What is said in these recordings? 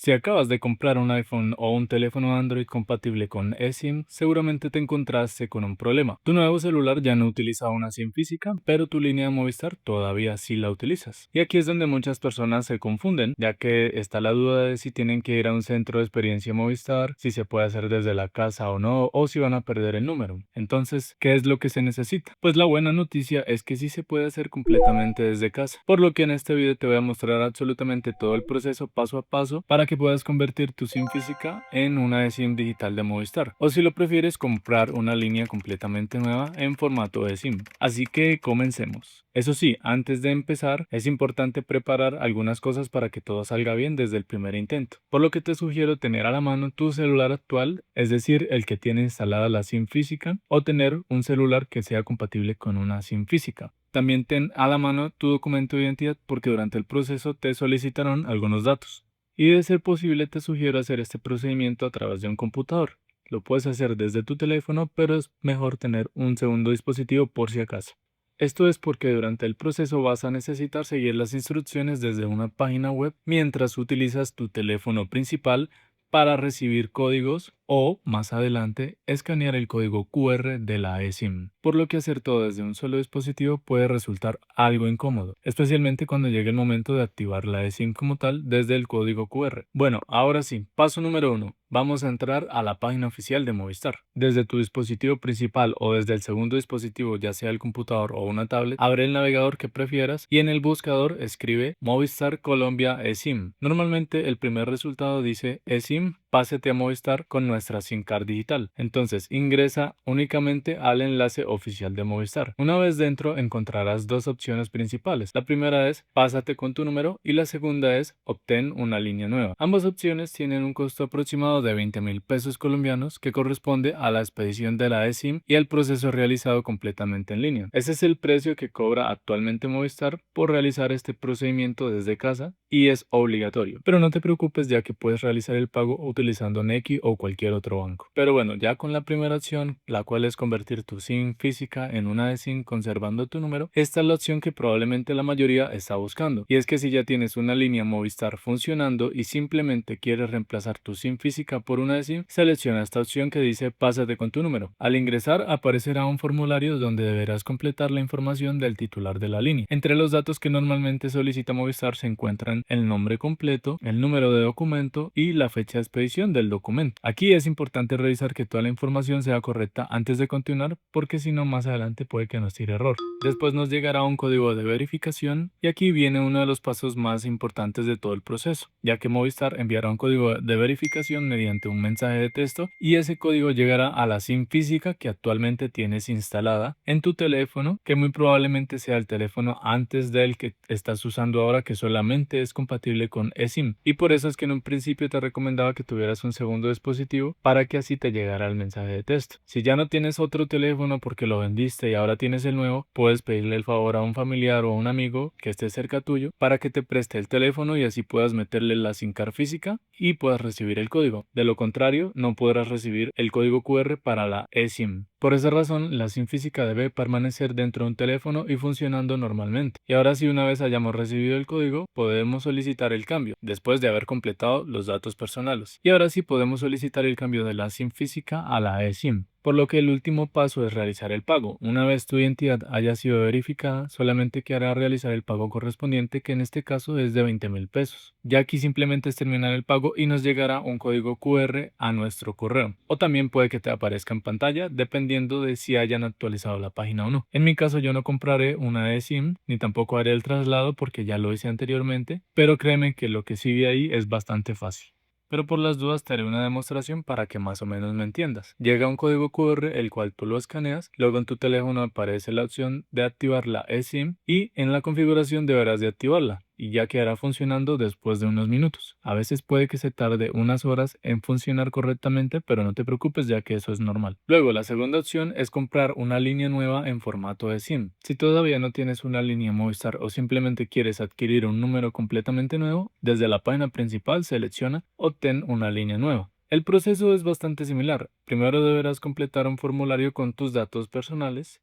Si acabas de comprar un iPhone o un teléfono Android compatible con eSIM, seguramente te encontraste con un problema. Tu nuevo celular ya no utiliza una SIM física, pero tu línea de Movistar todavía sí la utilizas. Y aquí es donde muchas personas se confunden, ya que está la duda de si tienen que ir a un centro de experiencia Movistar, si se puede hacer desde la casa o no, o si van a perder el número. Entonces, ¿qué es lo que se necesita? Pues la buena noticia es que sí se puede hacer completamente desde casa, por lo que en este video te voy a mostrar absolutamente todo el proceso paso a paso para que puedas convertir tu SIM física en una SIM digital de Movistar, o si lo prefieres comprar una línea completamente nueva en formato de SIM. Así que comencemos. Eso sí, antes de empezar es importante preparar algunas cosas para que todo salga bien desde el primer intento, por lo que te sugiero tener a la mano tu celular actual, es decir, el que tiene instalada la SIM física, o tener un celular que sea compatible con una SIM física. También ten a la mano tu documento de identidad porque durante el proceso te solicitarán algunos datos. Y de ser posible te sugiero hacer este procedimiento a través de un computador. Lo puedes hacer desde tu teléfono, pero es mejor tener un segundo dispositivo por si acaso. Esto es porque durante el proceso vas a necesitar seguir las instrucciones desde una página web mientras utilizas tu teléfono principal para recibir códigos o, más adelante, escanear el código QR de la eSIM, por lo que hacer todo desde un solo dispositivo puede resultar algo incómodo, especialmente cuando llegue el momento de activar la eSIM como tal desde el código QR. Bueno, ahora sí, paso número 1. Vamos a entrar a la página oficial de Movistar. Desde tu dispositivo principal o desde el segundo dispositivo, ya sea el computador o una tablet, abre el navegador que prefieras y en el buscador escribe Movistar Colombia eSIM. Normalmente el primer resultado dice eSIM, pásate a Movistar con nuestra SIM card digital. Entonces ingresa únicamente al enlace oficial de Movistar. Una vez dentro encontrarás dos opciones principales. La primera es pásate con tu número y la segunda es obtén una línea nueva. Ambas opciones tienen un costo aproximado de 20.000 pesos colombianos que corresponde a la expedición de la eSIM y al proceso realizado completamente en línea. Ese es el precio que cobra actualmente Movistar por realizar este procedimiento desde casa y es obligatorio. Pero no te preocupes ya que puedes realizar el pago utilizando Nequi o cualquier otro banco. Pero bueno, ya con la primera opción, la cual es convertir tu SIM física en una eSIM conservando tu número, esta es la opción que probablemente la mayoría está buscando. Y es que si ya tienes una línea Movistar funcionando y simplemente quieres reemplazar tu SIM física por una eSIM, selecciona esta opción que dice pásate con tu número. Al ingresar aparecerá un formulario donde deberás completar la información del titular de la línea. Entre los datos que normalmente solicita Movistar se encuentran el nombre completo, el número de documento y la fecha de expedición del documento. Aquí es importante revisar que toda la información sea correcta antes de continuar porque si no más adelante puede que nos tire error. Después nos llegará un código de verificación y aquí viene uno de los pasos más importantes de todo el proceso, ya que Movistar enviará un código de verificación mediante un mensaje de texto y ese código llegará a la SIM física que actualmente tienes instalada en tu teléfono, que muy probablemente sea el teléfono antes del que estás usando ahora que solamente es compatible con eSIM. Y por eso es que en un principio te recomendaba que tuvieras un segundo dispositivo para que así te llegara el mensaje de texto. Si ya no tienes otro teléfono porque lo vendiste y ahora tienes el nuevo, puedes pedirle el favor a un familiar o a un amigo que esté cerca tuyo para que te preste el teléfono y así puedas meterle la SIM card física y puedas recibir el código. De lo contrario, no podrás recibir el código QR para la eSIM. Por esa razón, la SIM física debe permanecer dentro de un teléfono y funcionando normalmente. Y ahora sí, una vez hayamos recibido el código, podemos solicitar el cambio, después de haber completado los datos personales. Y ahora sí podemos solicitar el cambio de la SIM física a la eSIM. Por lo que el último paso es realizar el pago. Una vez tu identidad haya sido verificada, solamente quedará realizar el pago correspondiente, que en este caso es de 20.000 pesos. Ya aquí simplemente es terminar el pago y nos llegará un código QR a nuestro correo. O también puede que te aparezca en pantalla, dependiendo de si hayan actualizado la página o no. En mi caso yo no compraré una eSIM, ni tampoco haré el traslado porque ya lo hice anteriormente, pero créeme que lo que sigue ahí es bastante fácil. Pero por las dudas te haré una demostración para que más o menos me entiendas. Llega un código QR el cual tú lo escaneas, luego en tu teléfono aparece la opción de activar la eSIM y en la configuración deberás de activarla y ya quedará funcionando después de unos minutos. A veces puede que se tarde unas horas en funcionar correctamente, pero no te preocupes ya que eso es normal. Luego, la segunda opción es comprar una línea nueva en formato de SIM. Si todavía no tienes una línea Movistar o simplemente quieres adquirir un número completamente nuevo, desde la página principal selecciona obtén una línea nueva. El proceso es bastante similar. Primero deberás completar un formulario con tus datos personales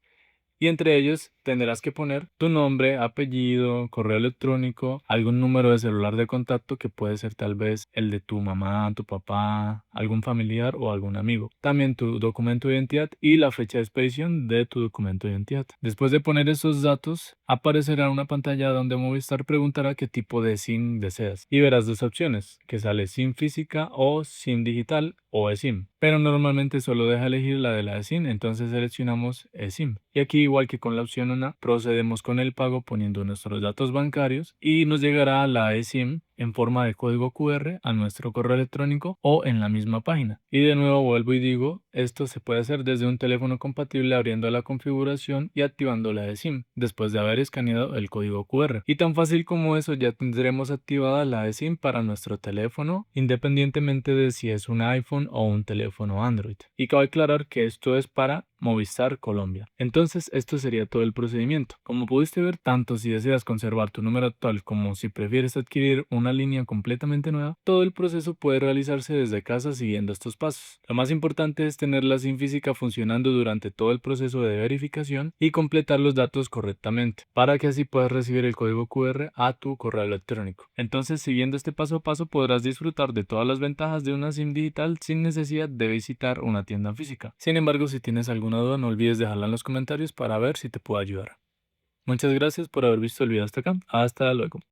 y entre ellos tendrás que poner tu nombre, apellido, correo electrónico, algún número de celular de contacto que puede ser tal vez el de tu mamá, tu papá, algún familiar o algún amigo. También tu documento de identidad y la fecha de expedición de tu documento de identidad. Después de poner esos datos, aparecerá una pantalla donde Movistar preguntará qué tipo de SIM deseas y verás dos opciones, que sale SIM física o SIM digital o eSIM. Pero normalmente solo deja elegir la de la eSIM, entonces seleccionamos eSIM. Y aquí, igual que con la opción 1, procedemos con el pago poniendo nuestros datos bancarios y nos llegará la eSIM en forma de código QR a nuestro correo electrónico o en la misma página. Y de nuevo vuelvo y digo, esto se puede hacer desde un teléfono compatible abriendo la configuración y activando la eSIM después de haber escaneado el código QR. Y tan fácil como eso ya tendremos activada la eSIM para nuestro teléfono, independientemente de si es un iPhone o un teléfono Android. Y cabe aclarar que esto es para Movistar Colombia. Entonces, esto sería todo el procedimiento. Como pudiste ver, tanto si deseas conservar tu número actual como si prefieres adquirir una línea completamente nueva, todo el proceso puede realizarse desde casa siguiendo estos pasos. Lo más importante es tener la SIM física funcionando durante todo el proceso de verificación y completar los datos correctamente, para que así puedas recibir el código QR a tu correo electrónico. Entonces, siguiendo este paso a paso, podrás disfrutar de todas las ventajas de una SIM digital sin necesidad de visitar una tienda física. Sin embargo, si tienes alguna duda, no olvides dejarla en los comentarios para ver si te puedo ayudar. Muchas gracias por haber visto el video hasta acá. Hasta luego.